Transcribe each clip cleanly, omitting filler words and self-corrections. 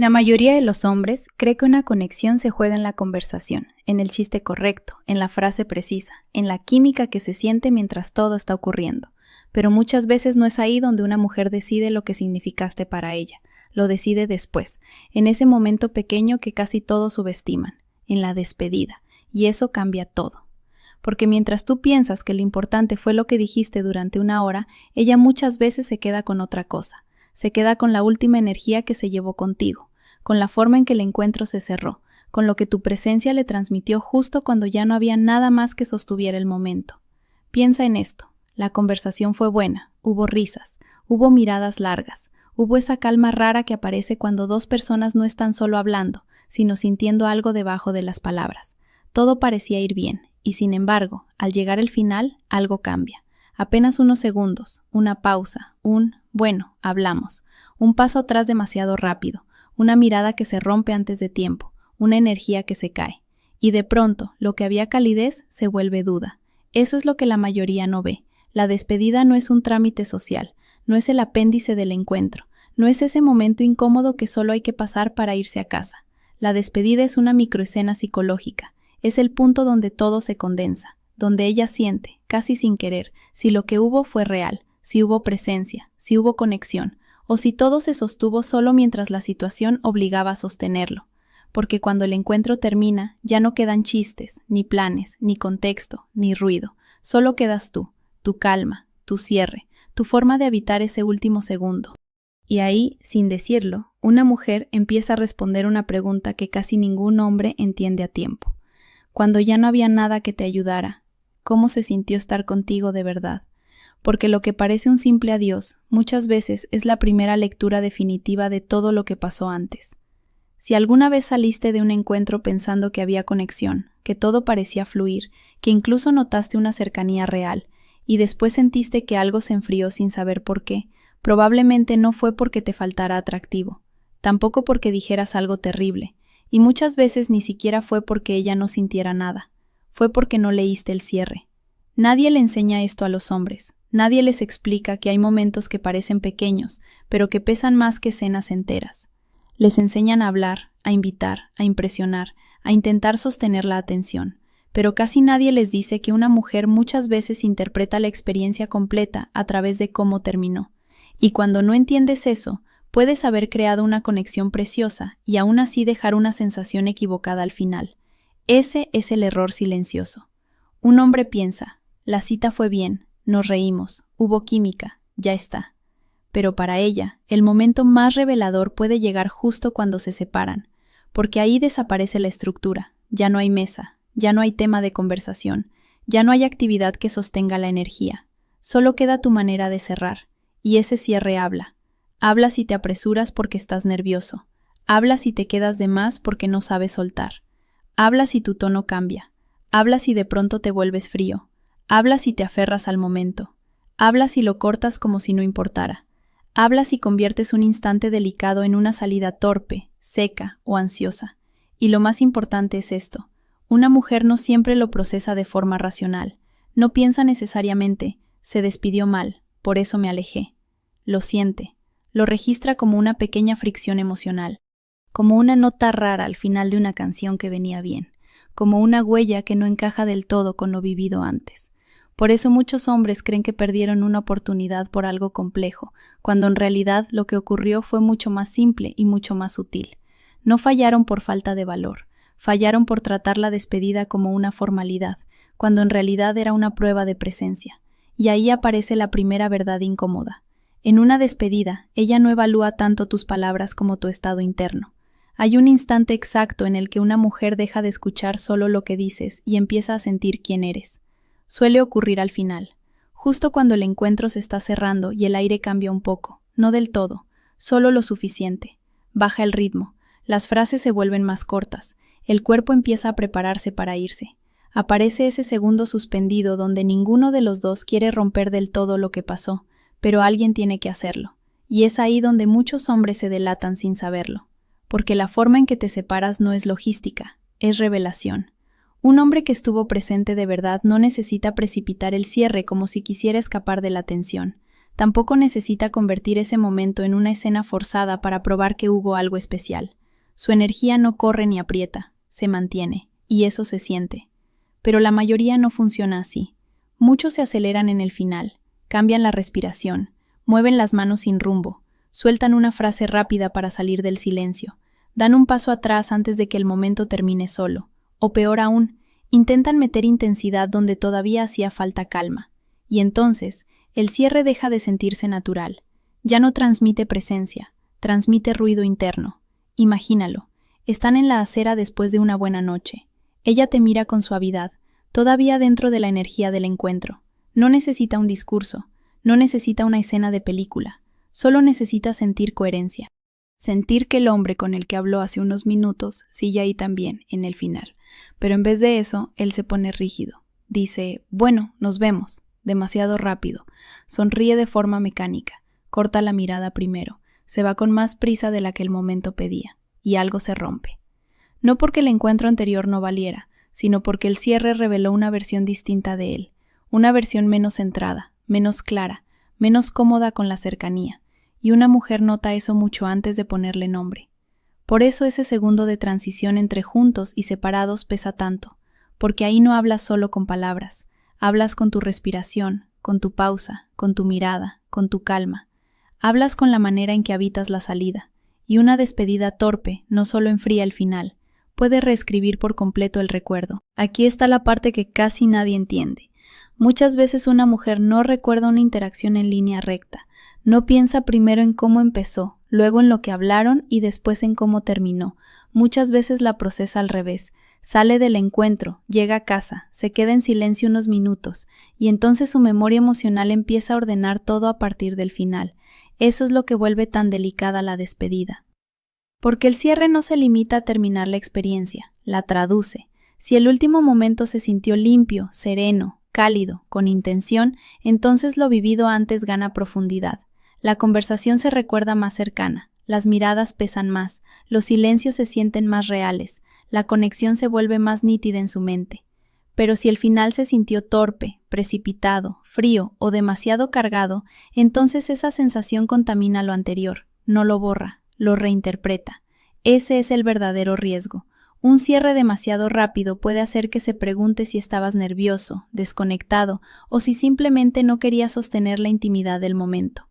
La mayoría de los hombres cree que una conexión se juega en la conversación, en el chiste correcto, en la frase precisa, en la química que se siente mientras todo está ocurriendo. Pero muchas veces no es ahí donde una mujer decide lo que significaste para ella. Lo decide después, en ese momento pequeño que casi todos subestiman, en la despedida. Y eso cambia todo. Porque mientras tú piensas que lo importante fue lo que dijiste durante una hora, ella muchas veces se queda con otra cosa. Se queda con la última energía que se llevó contigo, con la forma en que el encuentro se cerró, con lo que tu presencia le transmitió justo cuando ya no había nada más que sostuviera el momento. Piensa en esto. La conversación fue buena, hubo risas, hubo miradas largas, hubo esa calma rara que aparece cuando dos personas no están solo hablando, sino sintiendo algo debajo de las palabras. Todo parecía ir bien, y sin embargo, al llegar el final, algo cambia. Apenas unos segundos, una pausa, bueno, hablamos, un paso atrás demasiado rápido, una mirada que se rompe antes de tiempo, una energía que se cae. Y de pronto, lo que había calidez se vuelve duda. Eso es lo que la mayoría no ve. La despedida no es un trámite social, no es el apéndice del encuentro, no es ese momento incómodo que solo hay que pasar para irse a casa. La despedida es una microescena psicológica, es el punto donde todo se condensa, donde ella siente, casi sin querer, si lo que hubo fue real, si hubo presencia, si hubo conexión, o si todo se sostuvo solo mientras la situación obligaba a sostenerlo. Porque cuando el encuentro termina, ya no quedan chistes, ni planes, ni contexto, ni ruido, solo quedas tú, tu calma, tu cierre, tu forma de habitar ese último segundo. Y ahí, sin decirlo, una mujer empieza a responder una pregunta que casi ningún hombre entiende a tiempo. Cuando ya no había nada que te ayudara, ¿cómo se sintió estar contigo de verdad? Porque lo que parece un simple adiós, muchas veces es la primera lectura definitiva de todo lo que pasó antes. Si alguna vez saliste de un encuentro pensando que había conexión, que todo parecía fluir, que incluso notaste una cercanía real, y después sentiste que algo se enfrió sin saber por qué, probablemente no fue porque te faltara atractivo, tampoco porque dijeras algo terrible, y muchas veces ni siquiera fue porque ella no sintiera nada, fue porque no leíste el cierre. Nadie le enseña esto a los hombres, nadie les explica que hay momentos que parecen pequeños, pero que pesan más que escenas enteras. Les enseñan a hablar, a invitar, a impresionar, a intentar sostener la atención. Pero casi nadie les dice que una mujer muchas veces interpreta la experiencia completa a través de cómo terminó. Y cuando no entiendes eso, puedes haber creado una conexión preciosa y aún así dejar una sensación equivocada al final. Ese es el error silencioso. Un hombre piensa, la cita fue bien, nos reímos, hubo química, ya está. Pero para ella, el momento más revelador puede llegar justo cuando se separan, porque ahí desaparece la estructura, ya no hay mesa, ya no hay tema de conversación, ya no hay actividad que sostenga la energía. Solo queda tu manera de cerrar, y ese cierre habla. Habla si te apresuras porque estás nervioso. Habla si te quedas de más porque no sabes soltar. Habla si tu tono cambia. Habla si de pronto te vuelves frío. Habla si te aferras al momento. Habla si lo cortas como si no importara. Habla si conviertes un instante delicado en una salida torpe, seca o ansiosa. Y lo más importante es esto. Una mujer no siempre lo procesa de forma racional. No piensa necesariamente, se despidió mal, por eso me alejé. Lo siente. Lo registra como una pequeña fricción emocional. Como una nota rara al final de una canción que venía bien. Como una huella que no encaja del todo con lo vivido antes. Por eso muchos hombres creen que perdieron una oportunidad por algo complejo, cuando en realidad lo que ocurrió fue mucho más simple y mucho más sutil. No fallaron por falta de valor. Fallaron por tratar la despedida como una formalidad, cuando en realidad era una prueba de presencia. Y ahí aparece la primera verdad incómoda. En una despedida, ella no evalúa tanto tus palabras como tu estado interno. Hay un instante exacto en el que una mujer deja de escuchar solo lo que dices y empieza a sentir quién eres. Suele ocurrir al final, justo cuando el encuentro se está cerrando y el aire cambia un poco, no del todo, solo lo suficiente. Baja el ritmo, las frases se vuelven más cortas. El cuerpo empieza a prepararse para irse. Aparece ese segundo suspendido donde ninguno de los dos quiere romper del todo lo que pasó, pero alguien tiene que hacerlo. Y es ahí donde muchos hombres se delatan sin saberlo. Porque la forma en que te separas no es logística, es revelación. Un hombre que estuvo presente de verdad no necesita precipitar el cierre como si quisiera escapar de la tensión. Tampoco necesita convertir ese momento en una escena forzada para probar que hubo algo especial. Su energía no corre ni aprieta, se mantiene, y eso se siente. Pero la mayoría no funciona así. Muchos se aceleran en el final, cambian la respiración, mueven las manos sin rumbo, sueltan una frase rápida para salir del silencio, dan un paso atrás antes de que el momento termine solo, o peor aún, intentan meter intensidad donde todavía hacía falta calma. Y entonces, el cierre deja de sentirse natural. Ya no transmite presencia, transmite ruido interno. Imagínalo, están en la acera después de una buena noche. Ella te mira con suavidad, todavía dentro de la energía del encuentro. No necesita un discurso, no necesita una escena de película, solo necesita sentir coherencia. Sentir que el hombre con el que habló hace unos minutos sigue ahí también, en el final. Pero en vez de eso, él se pone rígido. Dice, bueno, nos vemos. Demasiado rápido. Sonríe de forma mecánica. Corta la mirada primero. Se va con más prisa de la que el momento pedía. Y algo se rompe. No porque el encuentro anterior no valiera, sino porque el cierre reveló una versión distinta de él. Una versión menos centrada, menos clara, menos cómoda con la cercanía. Y una mujer nota eso mucho antes de ponerle nombre. Por eso ese segundo de transición entre juntos y separados pesa tanto, porque ahí no hablas solo con palabras, hablas con tu respiración, con tu pausa, con tu mirada, con tu calma. Hablas con la manera en que habitas la salida, y una despedida torpe no solo enfría el final, puede reescribir por completo el recuerdo. Aquí está la parte que casi nadie entiende. Muchas veces una mujer no recuerda una interacción en línea recta, no piensa primero en cómo empezó, luego en lo que hablaron y después en cómo terminó. Muchas veces la procesa al revés. Sale del encuentro, llega a casa, se queda en silencio unos minutos, y entonces su memoria emocional empieza a ordenar todo a partir del final. Eso es lo que vuelve tan delicada la despedida. Porque el cierre no se limita a terminar la experiencia, la traduce. Si el último momento se sintió limpio, sereno, cálido, con intención, entonces lo vivido antes gana profundidad. La conversación se recuerda más cercana, las miradas pesan más, los silencios se sienten más reales, la conexión se vuelve más nítida en su mente. Pero si el final se sintió torpe, precipitado, frío o demasiado cargado, entonces esa sensación contamina lo anterior, no lo borra, lo reinterpreta. Ese es el verdadero riesgo. Un cierre demasiado rápido puede hacer que se pregunte si estabas nervioso, desconectado o si simplemente no querías sostener la intimidad del momento.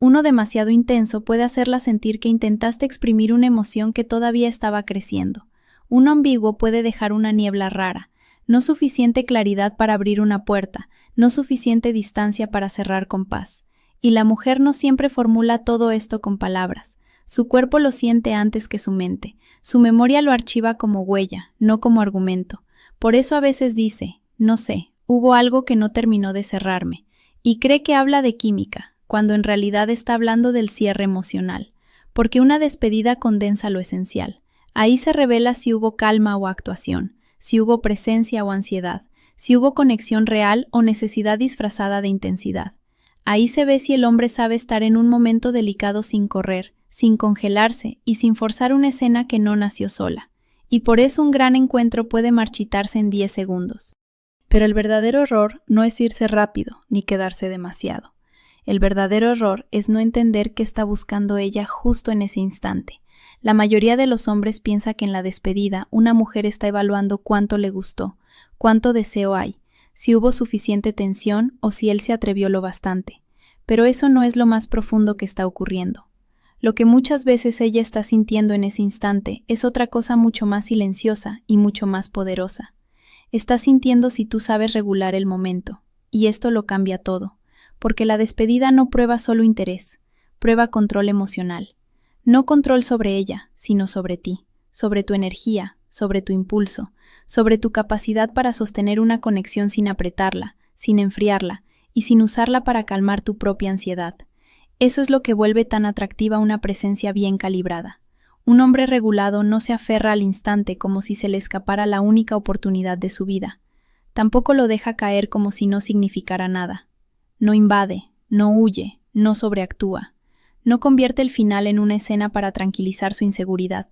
Uno demasiado intenso puede hacerla sentir que intentaste exprimir una emoción que todavía estaba creciendo. Uno ambiguo puede dejar una niebla rara, no suficiente claridad para abrir una puerta, no suficiente distancia para cerrar con paz. Y la mujer no siempre formula todo esto con palabras. Su cuerpo lo siente antes que su mente. Su memoria lo archiva como huella, no como argumento. Por eso a veces dice, no sé, hubo algo que no terminó de cerrarme. Y cree que habla de química, cuando en realidad está hablando del cierre emocional. Porque una despedida condensa lo esencial. Ahí se revela si hubo calma o actuación, si hubo presencia o ansiedad, si hubo conexión real o necesidad disfrazada de intensidad. Ahí se ve si el hombre sabe estar en un momento delicado sin correr, sin congelarse y sin forzar una escena que no nació sola. Y por eso un gran encuentro puede marchitarse en 10 segundos. Pero el verdadero error no es irse rápido ni quedarse demasiado. El verdadero error es no entender qué está buscando ella justo en ese instante. La mayoría de los hombres piensa que en la despedida una mujer está evaluando cuánto le gustó, cuánto deseo hay, si hubo suficiente tensión o si él se atrevió lo bastante. Pero eso no es lo más profundo que está ocurriendo. Lo que muchas veces ella está sintiendo en ese instante es otra cosa mucho más silenciosa y mucho más poderosa. Está sintiendo si tú sabes regular el momento, y esto lo cambia todo, porque la despedida no prueba solo interés, prueba control emocional. No control sobre ella, sino sobre ti, sobre tu energía, sobre tu impulso, sobre tu capacidad para sostener una conexión sin apretarla, sin enfriarla y sin usarla para calmar tu propia ansiedad. Eso es lo que vuelve tan atractiva una presencia bien calibrada. Un hombre regulado no se aferra al instante como si se le escapara la única oportunidad de su vida. Tampoco lo deja caer como si no significara nada. No invade, no huye, no sobreactúa. No convierte el final en una escena para tranquilizar su inseguridad.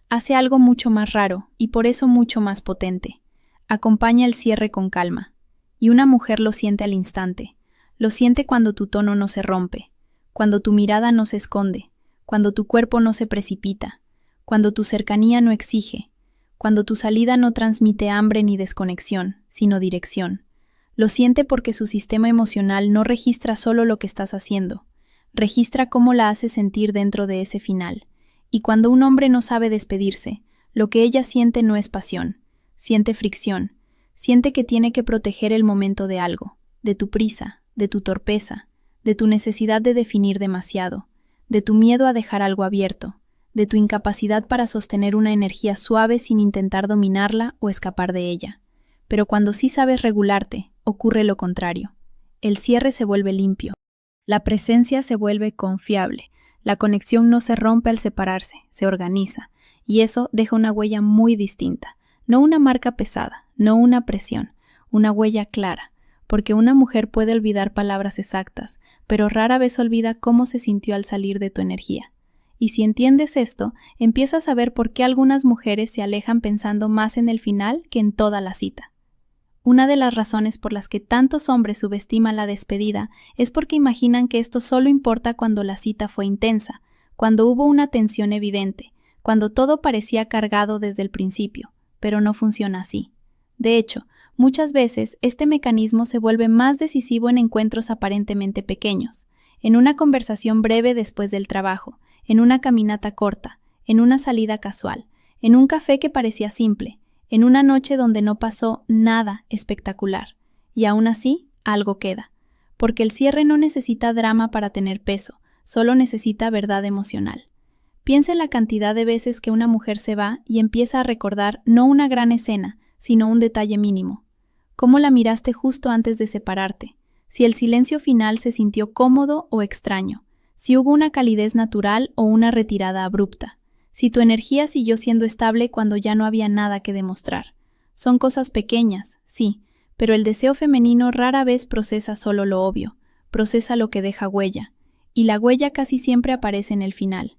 Hace algo mucho más raro y por eso mucho más potente. Acompaña el cierre con calma. Y una mujer lo siente al instante. Lo siente cuando tu tono no se rompe, cuando tu mirada no se esconde, cuando tu cuerpo no se precipita, cuando tu cercanía no exige, cuando tu salida no transmite hambre ni desconexión, sino dirección. Lo siente porque su sistema emocional no registra solo lo que estás haciendo, registra cómo la hace sentir dentro de ese final. Y cuando un hombre no sabe despedirse, lo que ella siente no es pasión, siente fricción, siente que tiene que proteger el momento de algo, de tu prisa, de tu torpeza, de tu necesidad de definir demasiado, de tu miedo a dejar algo abierto, de tu incapacidad para sostener una energía suave sin intentar dominarla o escapar de ella. Pero cuando sí sabes regularte, ocurre lo contrario. El cierre se vuelve limpio. La presencia se vuelve confiable. La conexión no se rompe al separarse, se organiza. Y eso deja una huella muy distinta. No una marca pesada, no una presión, una huella clara. Porque una mujer puede olvidar palabras exactas, pero rara vez olvida cómo se sintió al salir de tu energía. Y si entiendes esto, empiezas a ver por qué algunas mujeres se alejan pensando más en el final que en toda la cita. Una de las razones por las que tantos hombres subestiman la despedida es porque imaginan que esto solo importa cuando la cita fue intensa, cuando hubo una tensión evidente, cuando todo parecía cargado desde el principio, pero no funciona así. De hecho, muchas veces este mecanismo se vuelve más decisivo en encuentros aparentemente pequeños, en una conversación breve después del trabajo, en una caminata corta, en una salida casual, en un café que parecía simple, en una noche donde no pasó nada espectacular. Y aún así, algo queda. Porque el cierre no necesita drama para tener peso, solo necesita verdad emocional. Piensa en la cantidad de veces que una mujer se va y empieza a recordar no una gran escena, sino un detalle mínimo. ¿Cómo la miraste justo antes de separarte? Si el silencio final se sintió cómodo o extraño. Si hubo una calidez natural o una retirada abrupta. Si tu energía siguió siendo estable cuando ya no había nada que demostrar. Son cosas pequeñas, sí, pero el deseo femenino rara vez procesa solo lo obvio, procesa lo que deja huella, y la huella casi siempre aparece en el final.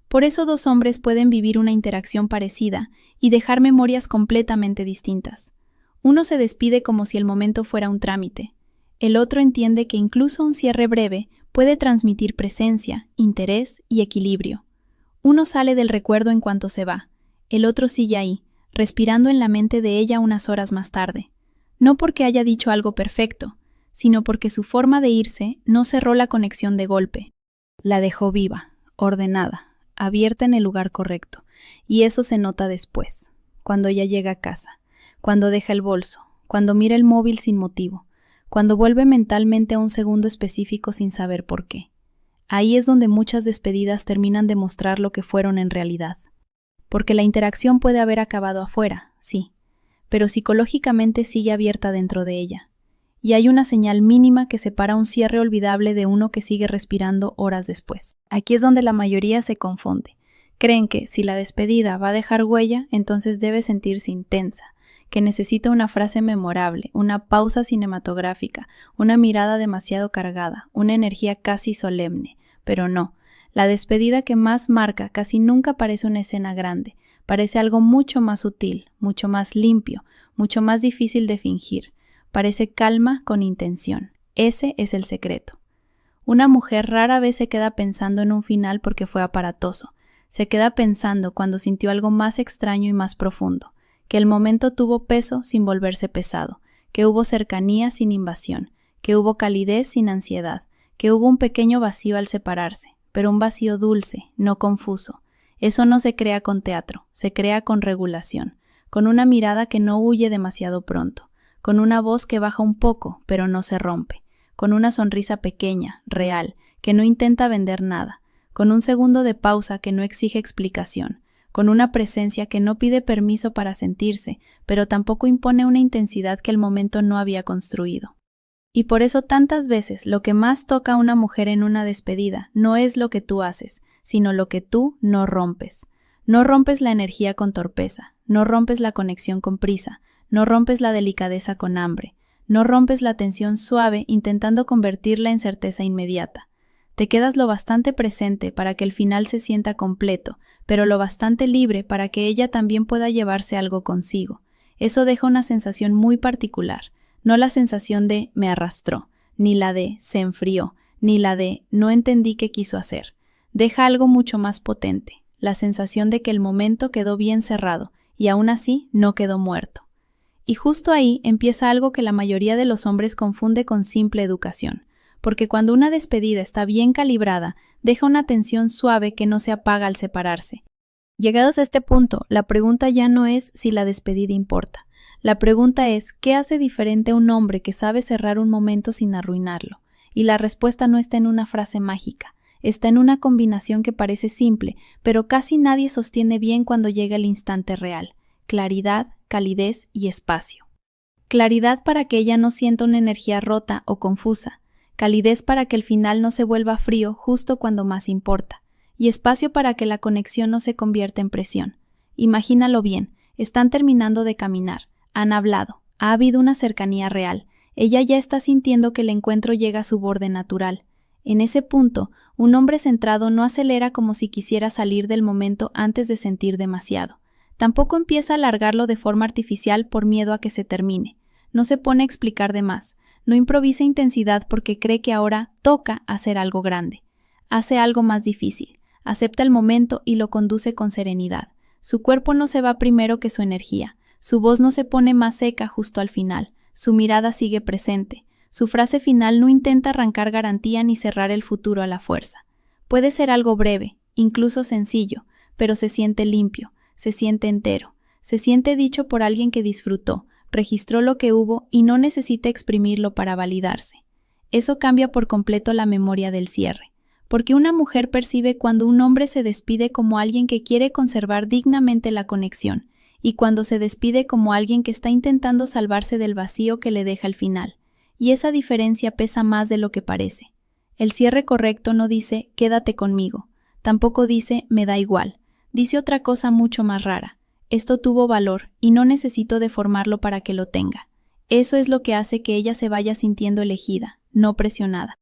Por eso dos hombres pueden vivir una interacción parecida y dejar memorias completamente distintas. Uno se despide como si el momento fuera un trámite. El otro entiende que incluso un cierre breve puede transmitir presencia, interés y equilibrio. Uno sale del recuerdo en cuanto se va, el otro sigue ahí, respirando en la mente de ella unas horas más tarde. No porque haya dicho algo perfecto, sino porque su forma de irse no cerró la conexión de golpe. La dejó viva, ordenada, abierta en el lugar correcto, y eso se nota después, cuando ella llega a casa, cuando deja el bolso, cuando mira el móvil sin motivo, cuando vuelve mentalmente a un segundo específico sin saber por qué. Ahí es donde muchas despedidas terminan de mostrar lo que fueron en realidad. Porque la interacción puede haber acabado afuera, sí, pero psicológicamente sigue abierta dentro de ella. Y hay una señal mínima que separa un cierre olvidable de uno que sigue respirando horas después. Aquí es donde la mayoría se confunde. Creen que si la despedida va a dejar huella, entonces debe sentirse intensa, que necesita una frase memorable, una pausa cinematográfica, una mirada demasiado cargada, una energía casi solemne. Pero no, la despedida que más marca casi nunca parece una escena grande, parece algo mucho más sutil, mucho más limpio, mucho más difícil de fingir. Parece calma con intención. Ese es el secreto. Una mujer rara vez se queda pensando en un final porque fue aparatoso. Se queda pensando cuando sintió algo más extraño y más profundo, que el momento tuvo peso sin volverse pesado, que hubo cercanía sin invasión, que hubo calidez sin ansiedad, que hubo un pequeño vacío al separarse, pero un vacío dulce, no confuso. Eso no se crea con teatro, se crea con regulación, con una mirada que no huye demasiado pronto, con una voz que baja un poco, pero no se rompe, con una sonrisa pequeña, real, que no intenta vender nada, con un segundo de pausa que no exige explicación, con una presencia que no pide permiso para sentirse, pero tampoco impone una intensidad que el momento no había construido. Y por eso tantas veces lo que más toca a una mujer en una despedida no es lo que tú haces, sino lo que tú no rompes. No rompes la energía con torpeza, no rompes la conexión con prisa, no rompes la delicadeza con hambre, no rompes la tensión suave intentando convertirla en certeza inmediata. Te quedas lo bastante presente para que el final se sienta completo, pero lo bastante libre para que ella también pueda llevarse algo consigo. Eso deja una sensación muy particular. No la sensación de me arrastró, ni la de se enfrió, ni la de no entendí qué quiso hacer. Deja algo mucho más potente, la sensación de que el momento quedó bien cerrado y aún así no quedó muerto. Y justo ahí empieza algo que la mayoría de los hombres confunde con simple educación, porque cuando una despedida está bien calibrada, deja una tensión suave que no se apaga al separarse. Llegados a este punto, la pregunta ya no es si la despedida importa. La pregunta es, ¿qué hace diferente a un hombre que sabe cerrar un momento sin arruinarlo? Y la respuesta no está en una frase mágica, está en una combinación que parece simple, pero casi nadie sostiene bien cuando llega el instante real: claridad, calidez y espacio. Claridad para que ella no sienta una energía rota o confusa, calidez para que el final no se vuelva frío justo cuando más importa, y espacio para que la conexión no se convierta en presión. Imagínalo bien, están terminando de caminar, han hablado, ha habido una cercanía real, ella ya está sintiendo que el encuentro llega a su borde natural. En ese punto, un hombre centrado no acelera como si quisiera salir del momento antes de sentir demasiado. Tampoco empieza a alargarlo de forma artificial por miedo a que se termine. No se pone a explicar de más, no improvisa intensidad porque cree que ahora toca hacer algo grande. Hace algo más difícil, acepta el momento y lo conduce con serenidad. Su cuerpo no se va primero que su energía, su voz no se pone más seca justo al final, su mirada sigue presente, su frase final no intenta arrancar garantía ni cerrar el futuro a la fuerza. Puede ser algo breve, incluso sencillo, pero se siente limpio, se siente entero, se siente dicho por alguien que disfrutó, registró lo que hubo y no necesita exprimirlo para validarse. Eso cambia por completo la memoria del cierre, porque una mujer percibe cuando un hombre se despide como alguien que quiere conservar dignamente la conexión, y cuando se despide como alguien que está intentando salvarse del vacío que le deja el final. Y esa diferencia pesa más de lo que parece. El cierre correcto no dice «quédate conmigo», tampoco dice «me da igual», dice otra cosa mucho más rara: «esto tuvo valor y no necesito deformarlo para que lo tenga». Eso es lo que hace que ella se vaya sintiendo elegida, no presionada.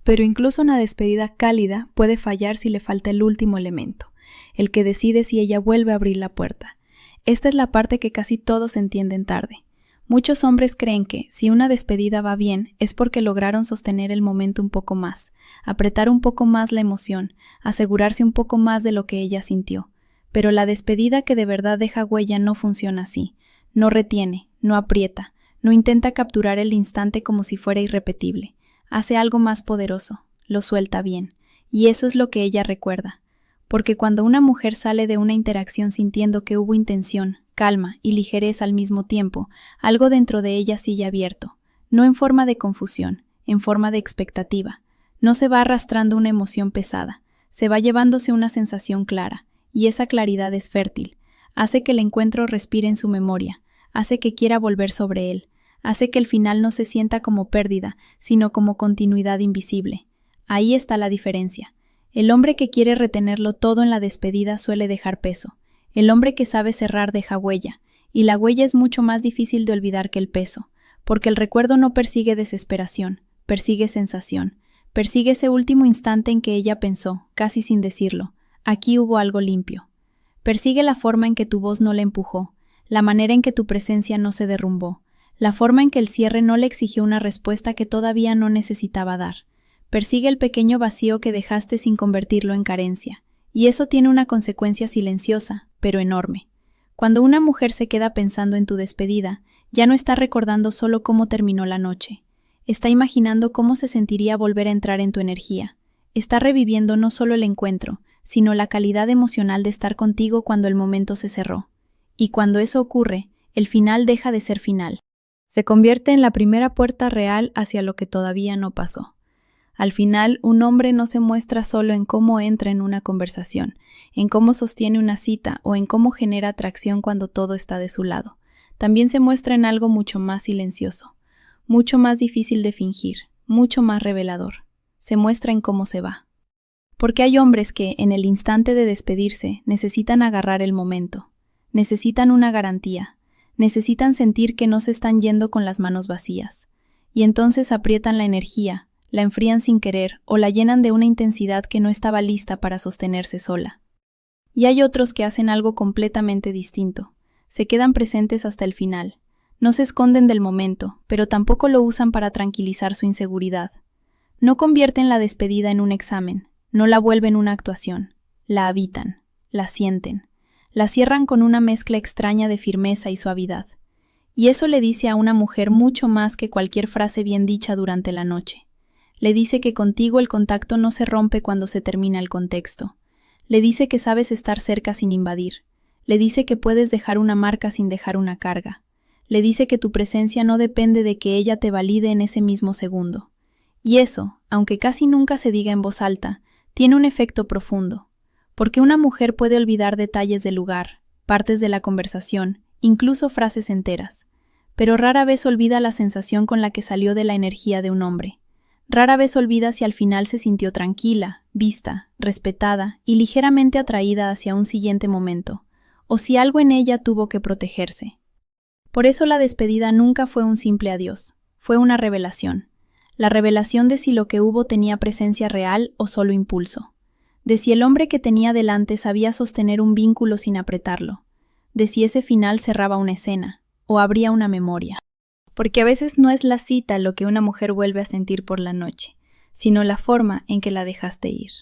Pero incluso una despedida cálida puede fallar si le falta el último elemento, el que decide si ella vuelve a abrir la puerta. Esta es la parte que casi todos entienden tarde. Muchos hombres creen que, si una despedida va bien, es porque lograron sostener el momento un poco más, apretar un poco más la emoción, asegurarse un poco más de lo que ella sintió. Pero la despedida que de verdad deja huella no funciona así. No retiene, no aprieta, no intenta capturar el instante como si fuera irrepetible. Hace algo más poderoso, lo suelta bien. Y eso es lo que ella recuerda. Porque cuando una mujer sale de una interacción sintiendo que hubo intención, calma y ligereza al mismo tiempo, algo dentro de ella sigue abierto, no en forma de confusión, en forma de expectativa. No se va arrastrando una emoción pesada, se va llevándose una sensación clara, y esa claridad es fértil, hace que el encuentro respire en su memoria, hace que quiera volver sobre él, hace que el final no se sienta como pérdida, sino como continuidad invisible. Ahí está la diferencia. El hombre que quiere retenerlo todo en la despedida suele dejar peso. El hombre que sabe cerrar deja huella, y la huella es mucho más difícil de olvidar que el peso, porque el recuerdo no persigue desesperación, persigue sensación, persigue ese último instante en que ella pensó, casi sin decirlo, aquí hubo algo limpio. Persigue la forma en que tu voz no le empujó, la manera en que tu presencia no se derrumbó, la forma en que el cierre no le exigió una respuesta que todavía no necesitaba dar. Persigue el pequeño vacío que dejaste sin convertirlo en carencia, y eso tiene una consecuencia silenciosa, pero enorme. Cuando una mujer se queda pensando en tu despedida, ya no está recordando solo cómo terminó la noche. Está imaginando cómo se sentiría volver a entrar en tu energía. Está reviviendo no solo el encuentro, sino la calidad emocional de estar contigo cuando el momento se cerró. Y cuando eso ocurre, el final deja de ser final. Se convierte en la primera puerta real hacia lo que todavía no pasó. Al final, un hombre no se muestra solo en cómo entra en una conversación, en cómo sostiene una cita o en cómo genera atracción cuando todo está de su lado. También se muestra en algo mucho más silencioso, mucho más difícil de fingir, mucho más revelador. Se muestra en cómo se va. Porque hay hombres que, en el instante de despedirse, necesitan agarrar el momento, necesitan una garantía, necesitan sentir que no se están yendo con las manos vacías, y entonces aprietan la energía, la enfrían sin querer o la llenan de una intensidad que no estaba lista para sostenerse sola. Y hay otros que hacen algo completamente distinto. Se quedan presentes hasta el final. No se esconden del momento, pero tampoco lo usan para tranquilizar su inseguridad. No convierten la despedida en un examen, no la vuelven una actuación. La habitan, la sienten, la cierran con una mezcla extraña de firmeza y suavidad. Y eso le dice a una mujer mucho más que cualquier frase bien dicha durante la noche. Le dice que contigo el contacto no se rompe cuando se termina el contexto. Le dice que sabes estar cerca sin invadir. Le dice que puedes dejar una marca sin dejar una carga. Le dice que tu presencia no depende de que ella te valide en ese mismo segundo. Y eso, aunque casi nunca se diga en voz alta, tiene un efecto profundo. Porque una mujer puede olvidar detalles del lugar, partes de la conversación, incluso frases enteras. Pero rara vez olvida la sensación con la que salió de la energía de un hombre. Rara vez olvida si al final se sintió tranquila, vista, respetada y ligeramente atraída hacia un siguiente momento, o si algo en ella tuvo que protegerse. Por eso la despedida nunca fue un simple adiós, fue una revelación. La revelación de si lo que hubo tenía presencia real o solo impulso. De si el hombre que tenía delante sabía sostener un vínculo sin apretarlo. De si ese final cerraba una escena o abría una memoria. Porque a veces no es la cita lo que una mujer vuelve a sentir por la noche, sino la forma en que la dejaste ir.